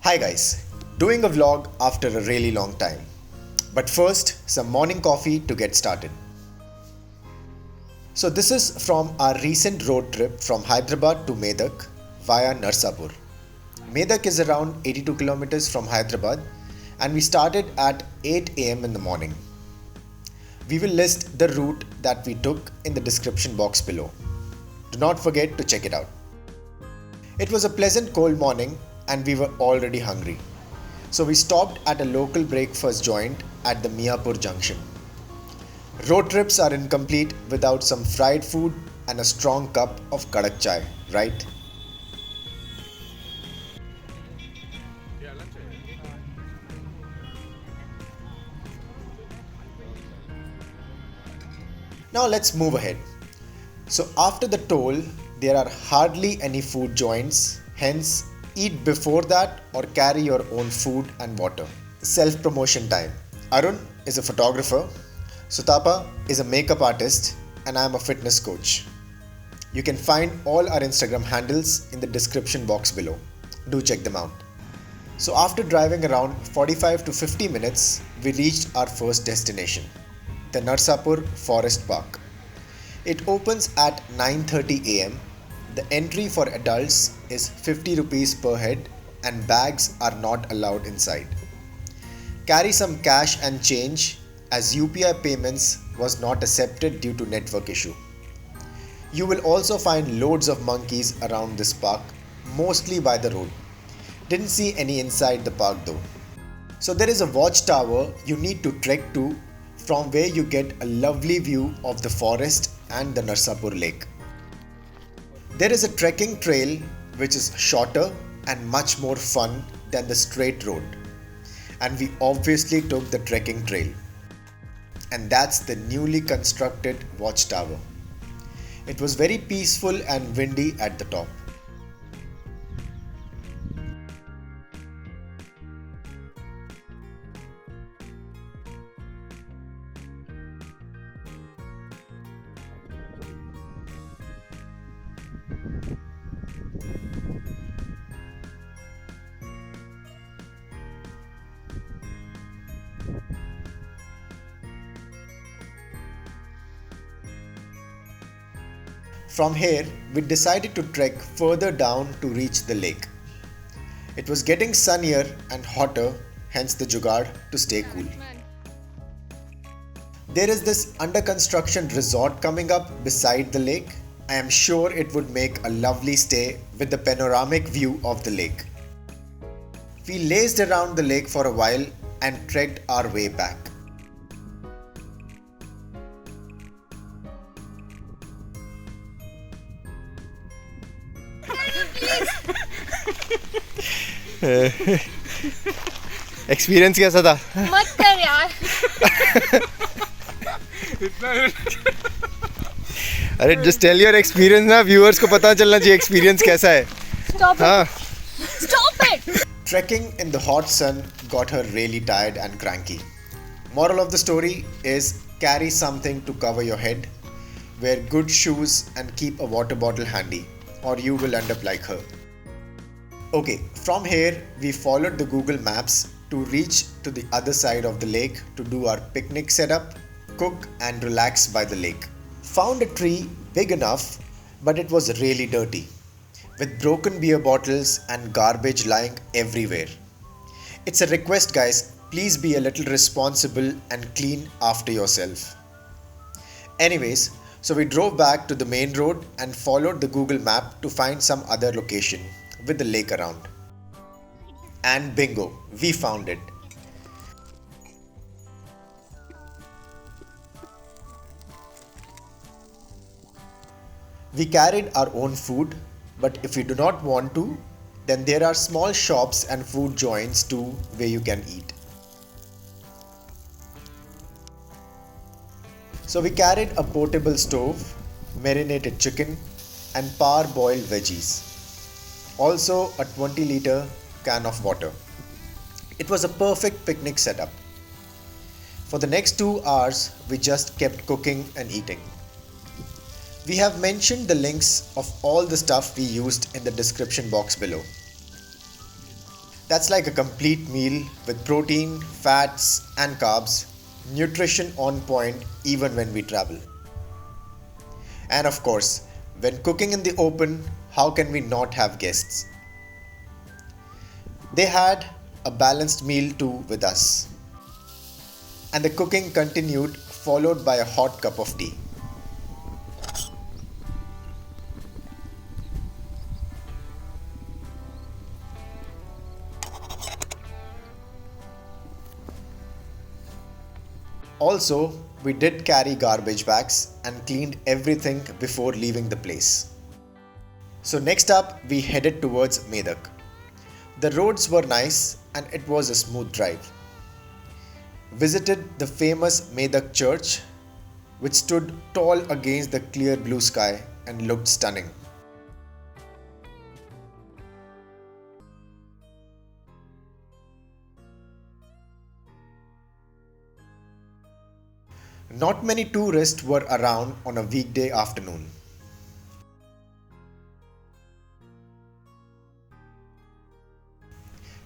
Hi guys, doing a vlog after a really long time. But first, some morning coffee to get started. So this is from our recent road trip from Hyderabad to Medak via Narsapur. Medak is around 82 kilometers from Hyderabad and we started at 8 am in the morning. We will list the route that we took in the description box below. Do not forget to check it out. It was a pleasant cold morning and we were already hungry. So we stopped at a local breakfast joint at the Miyapur junction. Road trips are incomplete without some fried food and a strong cup of kadak chai, right? Now let's move ahead. So after the toll, there are hardly any food joints, hence eat before that or carry your own food and water. Self-promotion time. Arun is a photographer, Sutapa is a makeup artist, and I am a fitness coach. You can find all our Instagram handles in the description box below. Do check them out. So after driving around 45 to 50 minutes, we reached our first destination, the Narsapur Forest Park. It opens at 9:30 am. The entry for adults is 50 rupees per head and bags are not allowed inside. Carry some cash and change as UPI payments was not accepted due to network issue. You will also find loads of monkeys around this park, mostly by the road. Didn't see any inside the park though. So there is a watchtower you need to trek to, from where you get a lovely view of the forest and the Narsapur lake. There is a trekking trail which is shorter and much more fun than the straight road. And we obviously took the trekking trail. And that's the newly constructed watchtower. It was very peaceful and windy at the top. From here, we decided to trek further down to reach the lake. It was getting sunnier and hotter, hence the jugaad to stay cool. There is this under construction resort coming up beside the lake. I am sure it would make a lovely stay with the panoramic view of the lake. We lazed around the lake for a while and trekked our way back. Experience कैसा था? मत कर यार। अरे just tell your experience ना, viewers को पता चलना चाहिए एक्सपीरियंस कैसा है। हाँ। Stop it. Trekking in the hot sun got her really tired and cranky. Moral of the story is carry something to cover your head, wear good shoes and keep a water bottle handy or you will end up like her. Okay, from here we followed the Google Maps to reach to the other side of the lake to do our picnic setup, cook and relax by the lake. Found a tree big enough, but it was really dirty, with broken beer bottles and garbage lying everywhere. It's a request guys, please be a little responsible and clean after yourself. Anyways, so we drove back to the main road and followed the Google map to find some other location with the lake around. And bingo, we found it. We carried our own food, but if you do not want to, then there are small shops and food joints too where you can eat. So we carried a portable stove, marinated chicken and par-boiled veggies. Also a 20-liter can of water. It was a perfect picnic setup. For the next 2 hours, we just kept cooking and eating. We have mentioned the links of all the stuff we used in the description box below. That's like a complete meal with protein, fats, and carbs, nutrition on point even when we travel. And of course, when cooking in the open, how can we not have guests? They had a balanced meal too with us. And the cooking continued, followed by a hot cup of tea. Also, we did carry garbage bags and cleaned everything before leaving the place. So, next up, we headed towards Medak. The roads were nice and it was a smooth drive. Visited the famous Medak Church, which stood tall against the clear blue sky and looked stunning. Not many tourists were around on a weekday afternoon.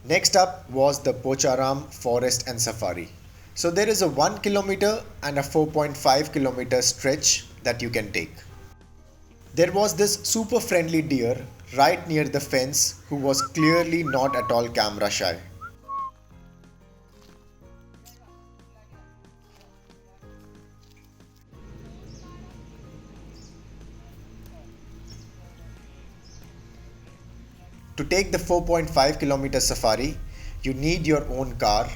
Next up was the Pocharam Forest and Safari. So there is a 1 kilometer and a 4.5 kilometer stretch that you can take. There was this super friendly deer right near the fence who was clearly not at all camera shy. To take the 4.5 kilometer safari, you need your own car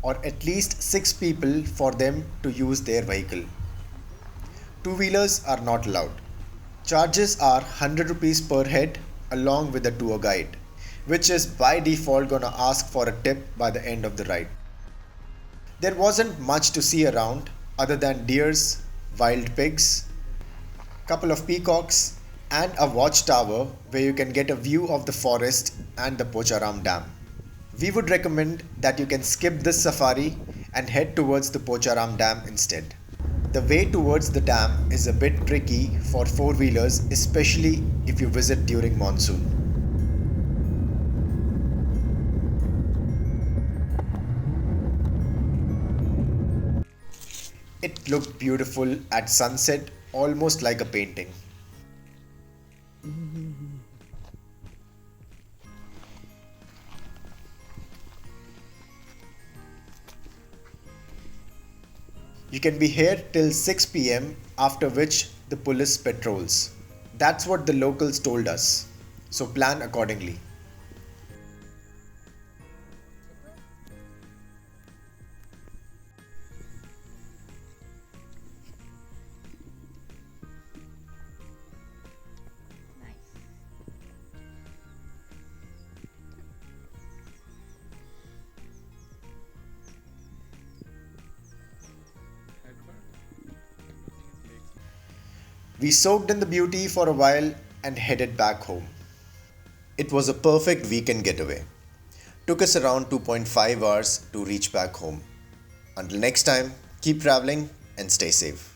or at least 6 people for them to use their vehicle. Two-wheelers are not allowed. Charges are 100 rupees per head along with the tour guide, which is by default gonna ask for a tip by the end of the ride. There wasn't much to see around other than deers, wild pigs, couple of peacocks, and a watchtower where you can get a view of the forest and the Pocharam Dam. We would recommend that you can skip this safari and head towards the Pocharam Dam instead. The way towards the dam is a bit tricky for four-wheelers, especially if you visit during monsoon. It looked beautiful at sunset, almost like a painting. You can be here till 6 p.m. after which the police patrols. That's what the locals told us. So plan accordingly. We soaked in the beauty for a while and headed back home. It was a perfect weekend getaway. Took us around 2.5 hours to reach back home. Until next time, keep traveling and stay safe.